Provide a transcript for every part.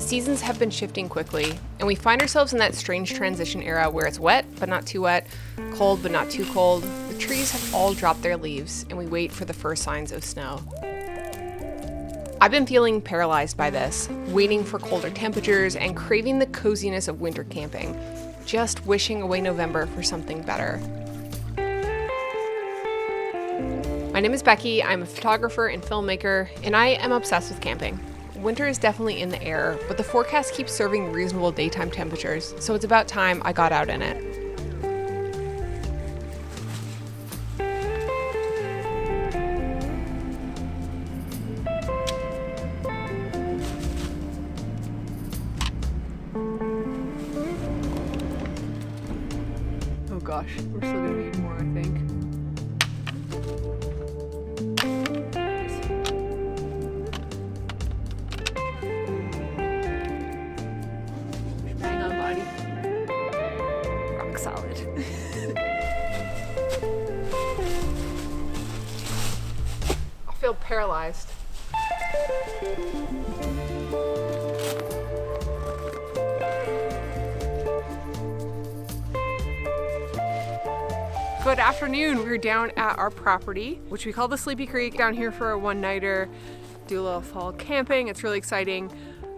Seasons have been shifting quickly, and we find ourselves in that strange transition era where it's wet, but not too wet, cold, but not too cold. The trees have all dropped their leaves, and we wait for the first signs of snow. I've been feeling paralyzed by this, waiting for colder temperatures and craving the coziness of winter camping, just wishing away November for something better. My name is Becky, I'm a photographer and filmmaker, and I am obsessed with camping. Winter is definitely in the air, but the forecast keeps serving reasonable daytime temperatures, so it's about time I got out in it. Oh gosh, we're still gonna need more, I think. Solid. I feel paralyzed. Good afternoon. We're down at our property, which we call the Sleepy Creek, down here for a one-nighter, do a little fall camping. It's really exciting.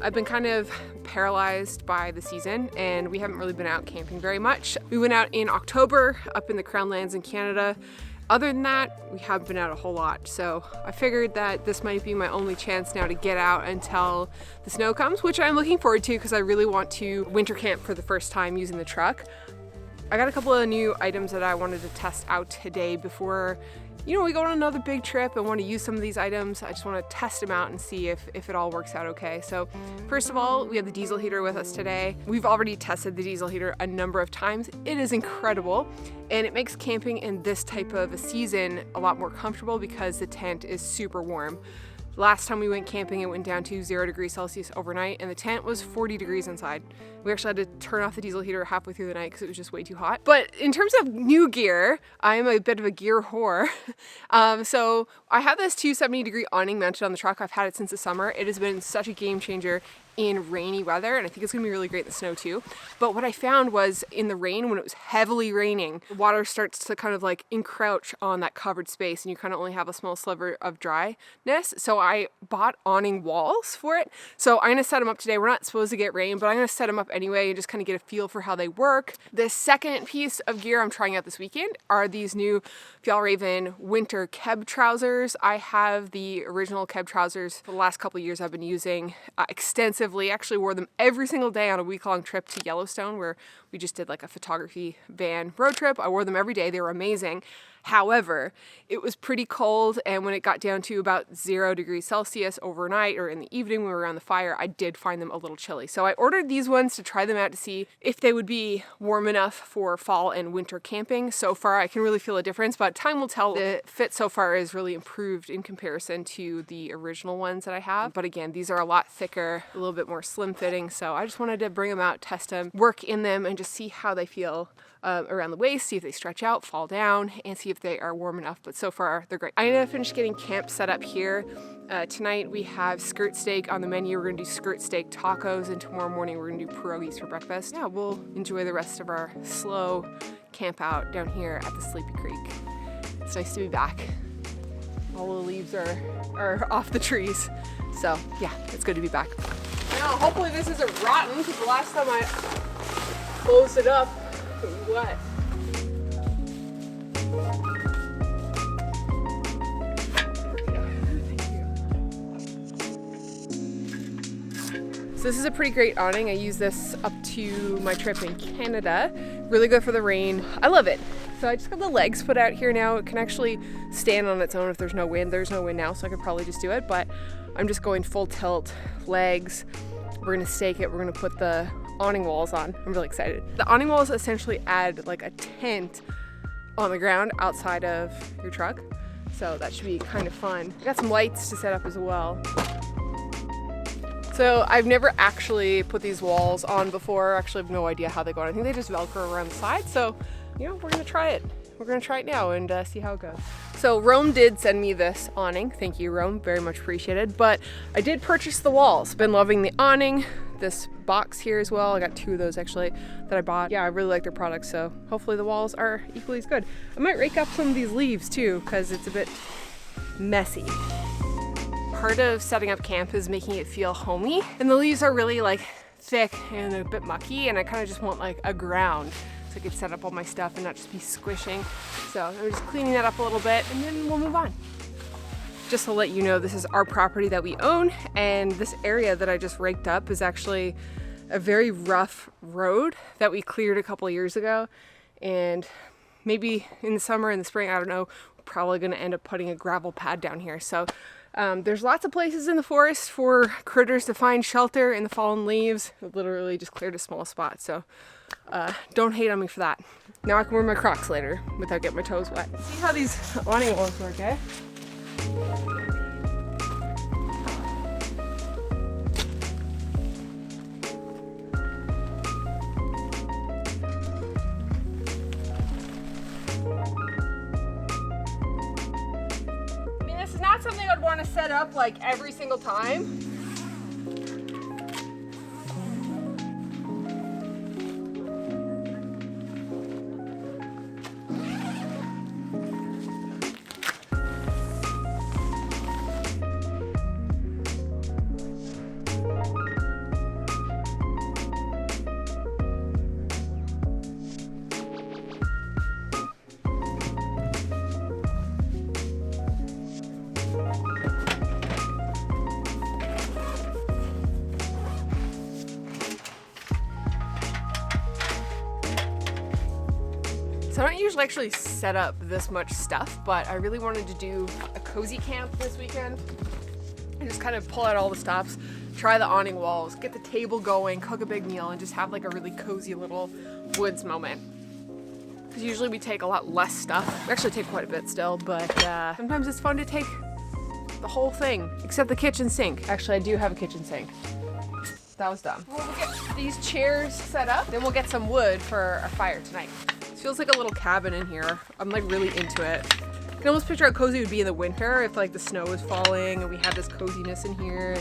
I've been kind of paralyzed by the season and we haven't really been out camping very much. We went out in October up in the Crown Lands in Canada. Other than that, we haven't been out a whole lot. So I figured that this might be my only chance now to get out until the snow comes, which I'm looking forward to because I really want to winter camp for the first time using the truck. I got a couple of new items that I wanted to test out today before we go on another big trip and want to use some of these items. I just want to test them out and see if it all works out okay. So first of all, we have the diesel heater with us today. We've already tested the diesel heater a number of times. It is incredible and it makes camping in this type of a season a lot more comfortable because the tent is super warm. Last time we went camping, it went down to 0 degrees Celsius overnight and the tent was 40 degrees inside. We actually had to turn off the diesel heater halfway through the night because it was just way too hot. But in terms of new gear, I am a bit of a gear whore. So I have this 270-degree awning mounted on the truck. I've had it since the summer. It has been such a game changer in rainy weather, and I think it's gonna be really great in the snow too. But what I found was in the rain, when it was heavily raining, the water starts to kind of like encroach on that covered space and you kind of only have a small sliver of dryness. So I bought awning walls for it. So I'm gonna set them up today. We're not supposed to get rain, but I'm gonna set them up anyway and just kind of get a feel for how they work. The second piece of gear I'm trying out this weekend are these new Fjallraven Winter Keb trousers. I have the original Keb trousers for the last couple of years I've been using extensively. Actually wore them every single day on a week-long trip to Yellowstone where we just did like a photography van road trip. I wore them every day. They were amazing. However, it was pretty cold, and when it got down to about 0 degrees Celsius overnight or in the evening when we were around the fire, I did find them a little chilly. So I ordered these ones to try them out to see if they would be warm enough for fall and winter camping. So far, I can really feel a difference, but time will tell. The fit so far is really improved in comparison to the original ones that I have. But again, these are a lot thicker, a little bit more slim fitting. So I just wanted to bring them out, test them, work in them, and just see how they feel around the waist, see if they stretch out, fall down, and see if they are warm enough. But so far, they're great. I'm gonna finish getting camp set up here. Tonight we have skirt steak on the menu. We're gonna do skirt steak tacos, and tomorrow morning we're gonna do pierogies for breakfast. Yeah, we'll enjoy the rest of our slow camp out down here at the Sleepy Creek. It's nice to be back. All the leaves are off the trees. So yeah, it's good to be back. Now, hopefully this isn't rotten, because the last time I closed it up, it was wet. So this is a pretty great awning. I use this up to my trip in Canada. Really good for the rain. I love it. So I just got the legs put out here now. It can actually stand on its own if there's no wind. There's no wind now, so I could probably just do it, but I'm just going full tilt, legs. We're gonna stake it. We're gonna put the awning walls on. I'm really excited. The awning walls essentially add like a tent on the ground outside of your truck. So that should be kind of fun. I got some lights to set up as well. So I've never actually put these walls on before. Actually, I have no idea how they go on. I think they just Velcro around the side. So, we're gonna try it. We're gonna try it now and see how it goes. So Rome did send me this awning. Thank you, Rome, very much appreciated. But I did purchase the walls. Been loving the awning. this box here as well. I got 2 of those actually that I bought. Yeah, I really like their products, so hopefully the walls are equally as good. I might rake up some of these leaves too, because it's a bit messy. Part of setting up camp is making it feel homey, and the leaves are really like thick and a bit mucky, and I kind of just want like a ground so I could set up all my stuff and not just be squishing. So I'm just cleaning that up a little bit, and then we'll move on. Just to let you know, this is our property that we own, and this area that I just raked up is actually a very rough road that we cleared a couple of years ago, and maybe in the summer and the spring, I don't know, we're probably going to end up putting a gravel pad down here. So there's lots of places in the forest for critters to find shelter in the fallen leaves. I literally just cleared a small spot, so don't hate on me for that. Now I can wear my Crocs later without getting my toes wet. See how these awning walls work, eh? Not something I'd want to set up like every single time. So I don't usually actually set up this much stuff, but I really wanted to do a cozy camp this weekend and just kind of pull out all the stops, try the awning walls, get the table going, cook a big meal, and just have like a really cozy little woods moment. Because usually we take a lot less stuff. We actually take quite a bit still, but sometimes it's fun to take the whole thing, except the kitchen sink. Actually, I do have a kitchen sink. That was dumb. We'll get these chairs set up, then we'll get some wood for our fire tonight. Feels like a little cabin in here. I'm like really into it. I can almost picture how cozy it would be in the winter if like the snow was falling and we had this coziness in here.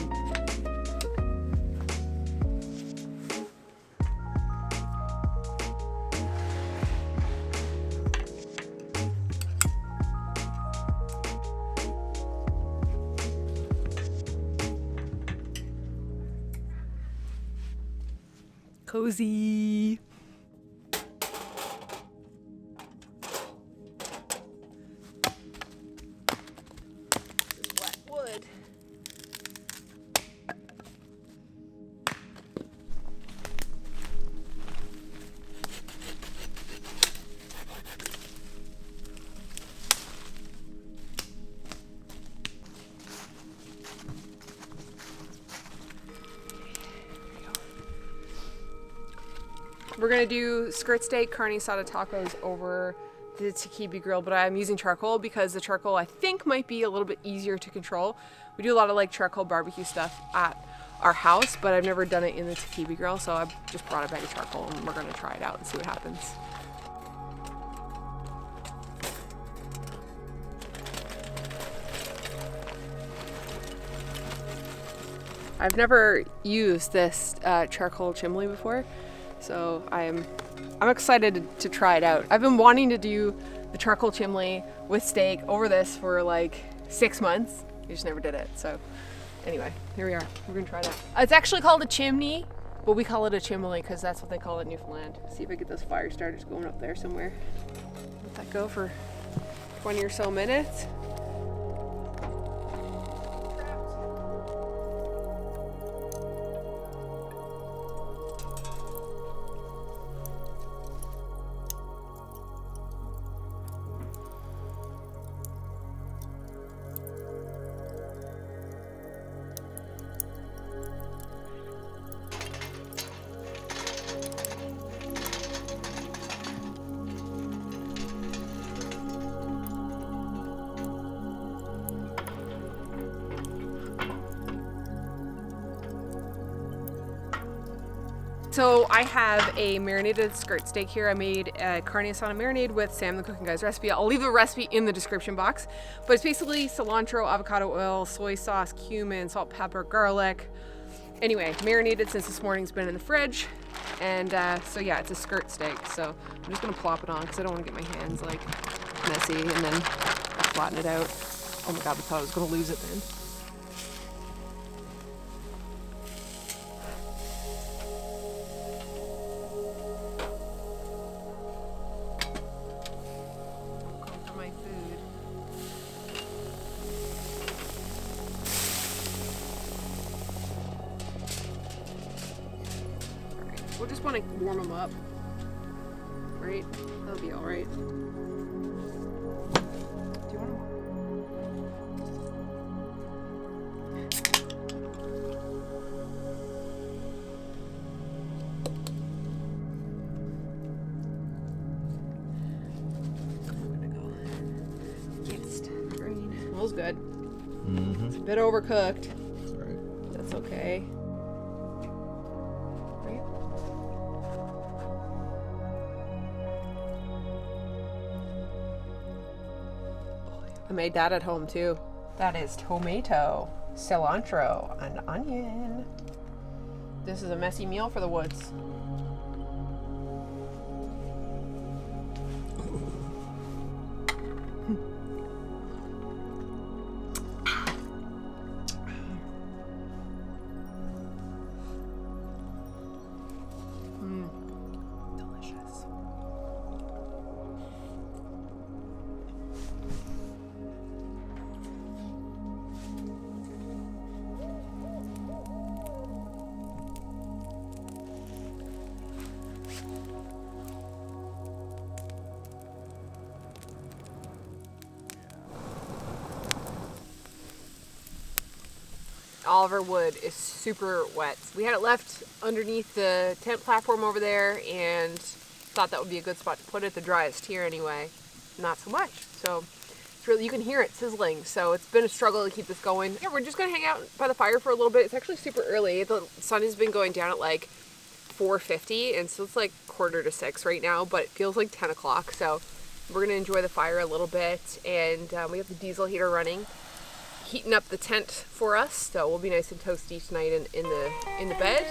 Cozy. We're gonna do skirt steak, carne asada tacos over the Takibi Grill, but I'm using charcoal because the charcoal I think might be a little bit easier to control. We do a lot of like charcoal barbecue stuff at our house, but I've never done it in the Takibi Grill, so I just brought a bag of charcoal and we're gonna try it out and see what happens. I've never used this charcoal chimney before, so I'm excited to try it out. I've been wanting to do the charcoal chimney with steak over this for like 6 months. I just never did it. So anyway, here we are. We're gonna try that. It's actually called a chimney, but we call it a chimney because that's what they call it in Newfoundland. See if I get those fire starters going up there somewhere. Let that go for 20 or so minutes. So I have a marinated skirt steak here. I made a carne asada marinade with Sam the Cooking Guy's recipe. I'll leave the recipe in the description box, but it's basically cilantro, avocado oil, soy sauce, cumin, salt, pepper, garlic, Anyway, marinated since this morning's been in the fridge. And so yeah, it's a skirt steak. So I'm just gonna plop it on because I don't want to get my hands like messy and then flatten it out. Oh my god, I thought I was gonna lose it then. Come for my food. Alright, we'll just want to warm them up. Right? That'll be alright. Smells good. Mm-hmm. It's a bit overcooked. Right. That's okay. Right? I made that at home too. That is tomato, cilantro, and onion. This is a messy meal for the woods. Delicious. All of our wood is super wet. We had it left underneath the tent platform over there and thought that would be a good spot to put it. The driest here anyway. Not so much. So it's really, you can hear it sizzling. So it's been a struggle to keep this going. Yeah, we're just gonna hang out by the fire for a little bit. It's actually super early. The sun has been going down at like 4:50 and so it's like 5:45 right now, but it feels like 10 o'clock. So we're gonna enjoy the fire a little bit and we have the diesel heater running, heating up the tent for us, so we'll be nice and toasty tonight in the bed.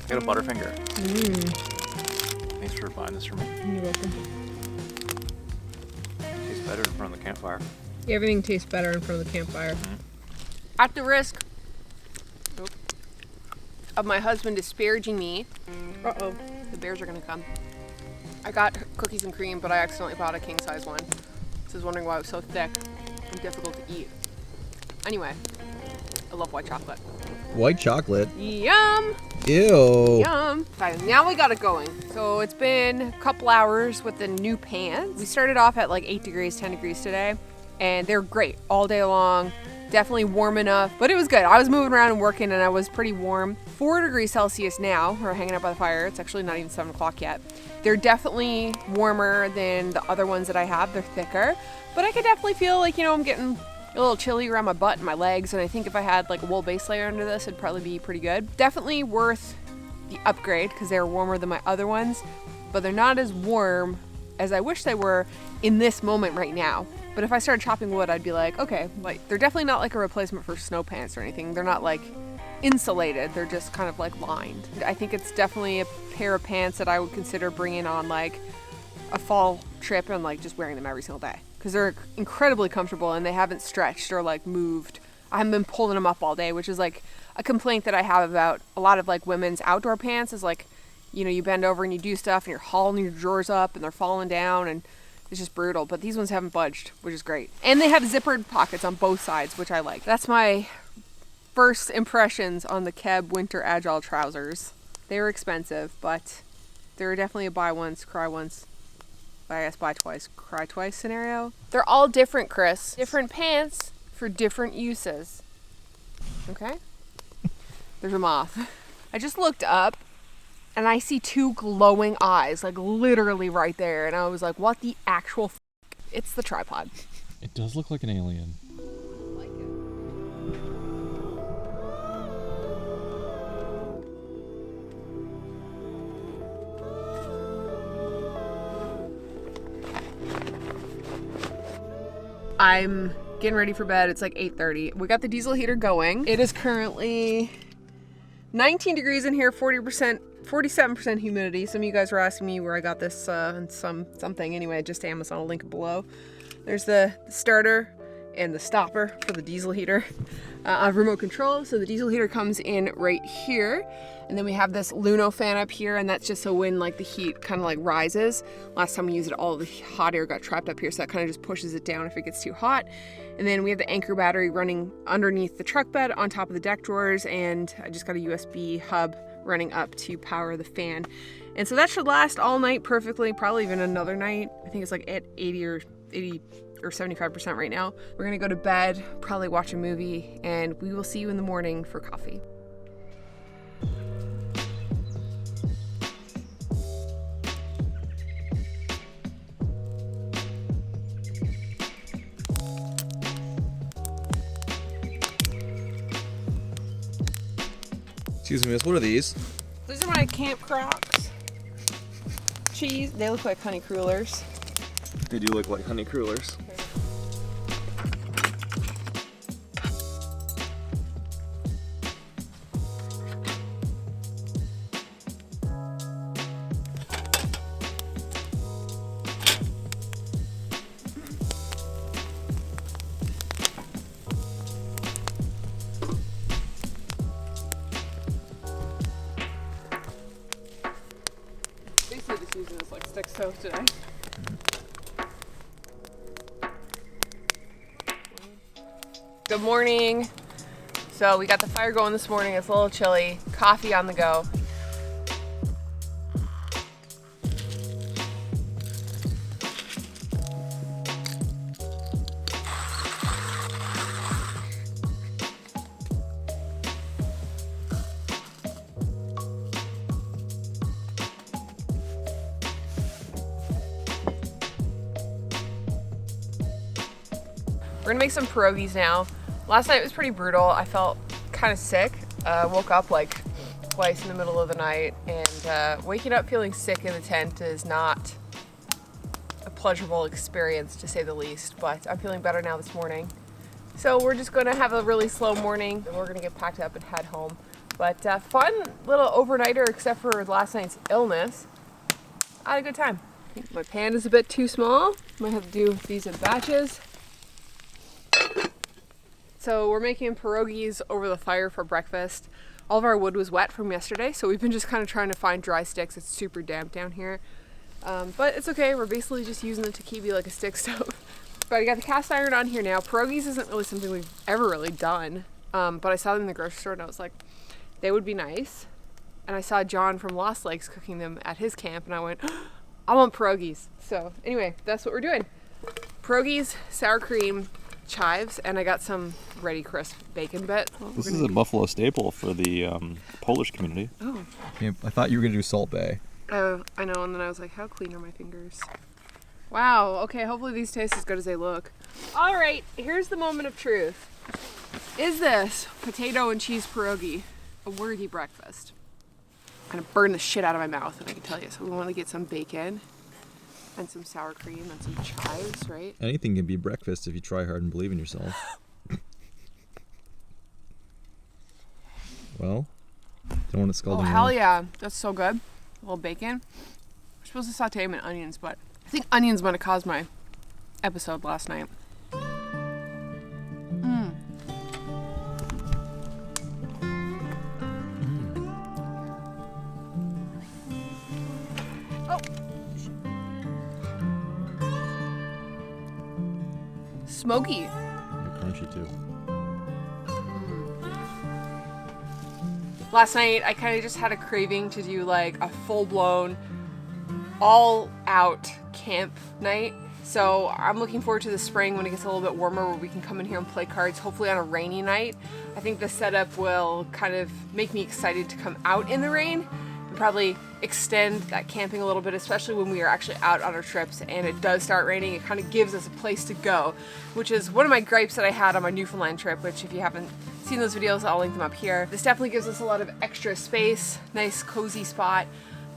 I got a Butterfinger. Thanks for buying this for me. You're welcome. Tastes better in front of the campfire. Everything tastes better in front of the campfire. At the risk of my husband disparaging me, the bears are gonna come. I got cookies and cream, but I accidentally bought a king size one. So I was wondering why it was so thick and difficult to eat. Anyway, I love white chocolate. White chocolate? Yum! Ew. Yum. Okay, now we got it going. So it's been a couple hours with the new pants. We started off at like 8 degrees, 10 degrees today, and they're great all day long. Definitely warm enough, but it was good. I was moving around and working and I was pretty warm. 4 degrees Celsius now. We're hanging out by the fire. It's actually not even 7 o'clock yet. They're definitely warmer than the other ones that I have. They're thicker, but I could definitely feel like, you know, I'm getting a little chilly around my butt and my legs, and I think if I had like a wool base layer under this, it'd probably be pretty good. Definitely worth the upgrade because they're warmer than my other ones, but they're not as warm as I wish they were in this moment right now. But if I started chopping wood, I'd be like, okay, like they're definitely not like a replacement for snow pants or anything. They're not like insulated, they're just kind of like lined. I think it's definitely a pair of pants that I would consider bringing on like a fall trip and like just wearing them every single day because they're incredibly comfortable and they haven't stretched or like moved. I haven't been pulling them up all day, which is like a complaint that I have about a lot of like women's outdoor pants is like, you know, you bend over and you do stuff and you're hauling your drawers up and they're falling down and it's just brutal. But these ones haven't budged, which is great. And they have zippered pockets on both sides, which I like. That's my first impressions on the Keb Winter Agile trousers. They were expensive, but they were definitely a buy once, cry once. I guess buy twice, cry twice scenario. They're all different, Chris. Different pants for different uses. Okay? There's a moth. I just looked up and I see two glowing eyes, like literally right there. And I was like, what the actual f-? It's the tripod. It does look like an alien. I like it. I'm getting ready for bed. It's like 8:30. We got the diesel heater going. It is currently 19 degrees in here, 47% humidity. Some of you guys were asking me where I got this something. Anyway, just Amazon. I'll link it below. There's the starter and the stopper for the diesel heater. Remote control. So the diesel heater comes in right here. And then we have this Luno fan up here, and that's just so when like the heat kind of like rises. Last time we used it, all the hot air got trapped up here, so that kind of just pushes it down if it gets too hot. And then we have the Anchor battery running underneath the truck bed on top of the deck drawers, and I just got a USB hub running up to power the fan. And so that should last all night perfectly, probably even another night. I think it's like at 80 or 75% right now. We're gonna go to bed, probably watch a movie, and we will see you in the morning for coffee. Excuse me, miss, what are these? These are my Camp Crocs. Cheese. They look like honey crullers. They do look like honey crullers. Basically just using this like stick stove today. Good morning. So we got the fire going this morning. It's a little chilly. Coffee on the go. We're gonna make some pierogies now. Last night was pretty brutal. I felt kind of sick. Woke up like twice in the middle of the night, and waking up feeling sick in the tent is not a pleasurable experience, to say the least, but I'm feeling better now this morning. So we're just gonna have a really slow morning, and we're gonna get packed up and head home. But fun little overnighter, except for last night's illness. I had a good time. I think my pan is a bit too small. Might have to do these in batches. So we're making pierogies over the fire for breakfast. All of our wood was wet from yesterday, so we've been just kind of trying to find dry sticks. It's super damp down here. But it's okay, we're basically just using the Takibi like a stick stove. But I got the cast iron on here now. Pierogies isn't really something we've ever really done, but I saw them in the grocery store and I was like, they would be nice. And I saw John from Lost Lakes cooking them at his camp, and I went, I want pierogies. So anyway, that's what we're doing. Pierogies, sour cream, chives, and I got some ready crisp bacon bit. This is a Buffalo staple for the Polish community. Oh. Yeah, I thought you were gonna do Salt Bay. Oh, I know, and then I was like, how clean are my fingers? Wow, okay, hopefully these taste as good as they look. All right, here's the moment of truth. Is this potato and cheese pierogi a worthy breakfast? I'm gonna burn the shit out of my mouth, and I can tell you. So we want to get some bacon and some sour cream and some chives, right? Anything can be breakfast if you try hard and believe in yourself. Well, don't want to scald Oh, me. hell yeah. That's so good. A little bacon. We're supposed to saute them in onions, but I think onions might have caused my episode last night. Oh. Smoky. Crunchy too. Last night, I kind of just had a craving to do like a full-blown, all-out camp night. So I'm looking forward to the spring when it gets a little bit warmer, where we can come in here and play cards, hopefully on a rainy night. I think the setup will kind of make me excited to come out in the rain probably extend that camping a little bit, especially when we are actually out on our trips and it does start raining. It kind of gives us a place to go, which is one of my gripes that I had on my Newfoundland trip, which if you haven't seen those videos, I'll link them up here. This definitely gives us a lot of extra space, nice cozy spot.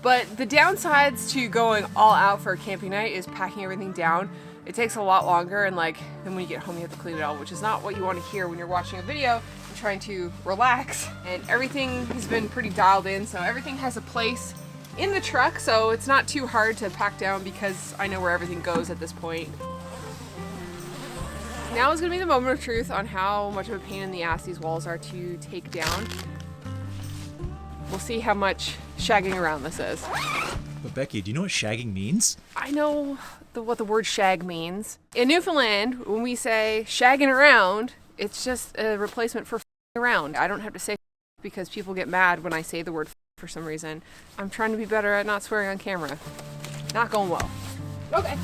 But the downsides to going all out for a camping night is packing everything down. It takes a lot longer, and then when you get home you have to clean it all, which is not what you want to hear when you're watching a video and trying to relax. And everything has been pretty dialed in, so everything has a place in the truck, so it's not too hard to pack down because I know where everything goes at this point. Now is going to be the moment of truth on how much of a pain in the ass these walls are to take down. We'll see how much shagging around this is. But Becky, do you know what shagging means? I know what the word shag means. In Newfoundland, when we say shagging around, it's just a replacement for around. I don't have to say because people get mad when I say the word for some reason. I'm trying to be better at not swearing on camera. Not going well. Okay.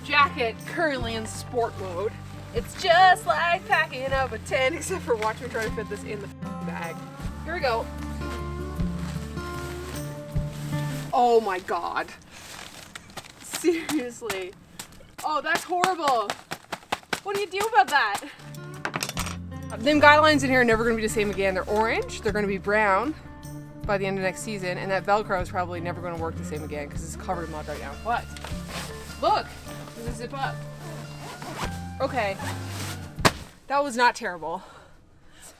Jacket currently in sport mode. It's just like packing up a tent, except for watch me try to fit this in the bag. Here we go. Oh my god. Seriously. Oh, that's horrible. What do you do about that? Them guidelines in here are never going to be the same again. They're orange, they're going to be brown by the end of next season, and that Velcro is probably never going to work the same again because it's covered in mud right now. But look, does it zip up? Okay, that was not terrible.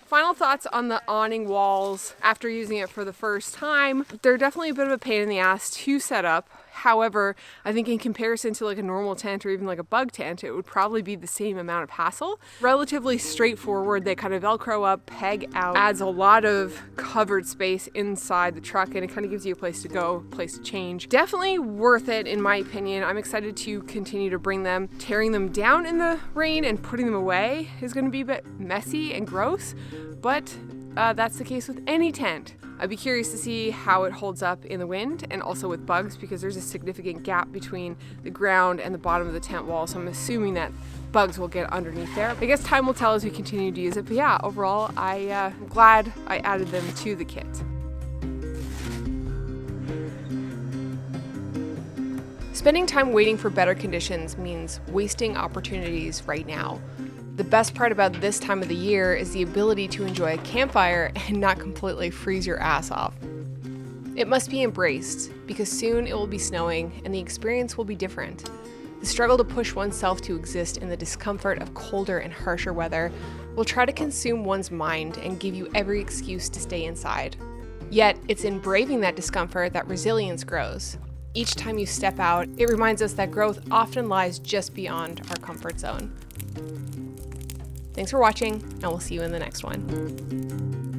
Final thoughts on the awning walls after using it for the first time. They're definitely a bit of a pain in the ass to set up. However, I think in comparison to like a normal tent or even like a bug tent, it would probably be the same amount of hassle. Relatively straightforward. They kind of Velcro up, peg out, adds a lot of covered space inside the truck, and it kind of gives you a place to go, place to change. Definitely worth it in my opinion. I'm excited to continue to bring them. Tearing them down in the rain and putting them away is going to be a bit messy and gross, but that's the case with any tent. I'd be curious to see how it holds up in the wind and also with bugs, because there's a significant gap between the ground and the bottom of the tent wall, so I'm assuming that bugs will get underneath there. I guess time will tell as we continue to use it, but yeah, overall I'm glad I added them to the kit. Spending time waiting for better conditions means wasting opportunities right now. The best part about this time of the year is the ability to enjoy a campfire and not completely freeze your ass off. It must be embraced because soon it will be snowing and the experience will be different. The struggle to push oneself to exist in the discomfort of colder and harsher weather will try to consume one's mind and give you every excuse to stay inside. Yet, it's in braving that discomfort that resilience grows. Each time you step out, it reminds us that growth often lies just beyond our comfort zone. Thanks for watching, and we'll see you in the next one.